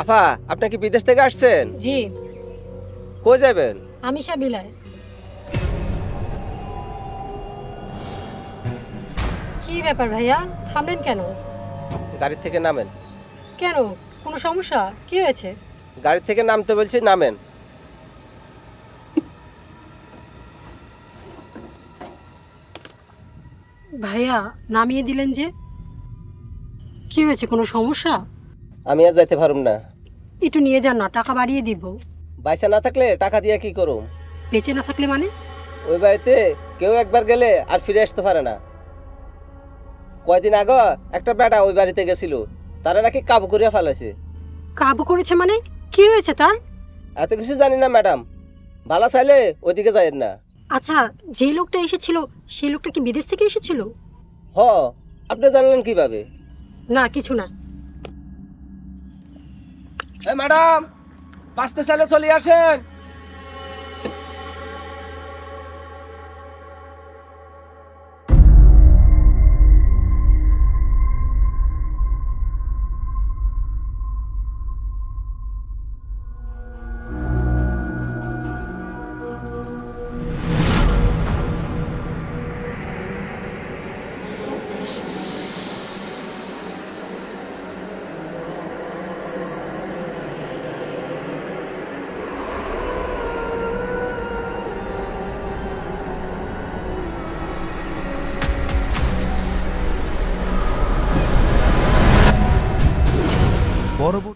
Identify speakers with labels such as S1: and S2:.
S1: আফা, আপনি কি বিদেশ থেকে আসছেন?
S2: জি,
S1: কই যাবেন?
S2: আমি সাবিলায়। কি ব্যাপার ভাইয়া, থামলেন কেন?
S1: গাড়ি থেকে নামেন।
S2: কেন, কোনো সমস্যা? কি হয়েছে?
S1: গাড়ি থেকে নামতে বলছি, নামেন।
S2: ভাইয়া, নামিয়ে দিলেন যে? কি হয়েছে, কোনো সমস্যা?
S1: আমি আর যাইতে পারুম না।
S2: একটু নিয়ে যান না, টাকা বাড়িয়ে দিব।
S1: বাইসা না থাকলে টাকা দিয়ে কি করুম?
S2: বেঁচে না থাকলে মানে?
S1: ওই বাড়িতে কেউ একবার গেলে আর ফিরে আসতে পারে না। কয়দিন আগে একটা বেটা ওই বাড়িতে গেছিল, তারা নাকি কাবু করিয়া ফেলেছে।
S2: কাবু করেছে মানে? কি হয়েছে তার?
S1: এত কিছু জানি না ম্যাডাম, ভালো চাইলে ওইদিকে যাইয়েন না।
S2: আচ্ছা, যে লোকটা এসেছিল সেই লোকটা কি বিদেশ থেকে এসেছিল?
S1: হ, আপনি জানলেন কিভাবে?
S2: না, কিছু না।
S1: ম্যাডাম, বাঁচতে চাইলে চলে আসেন।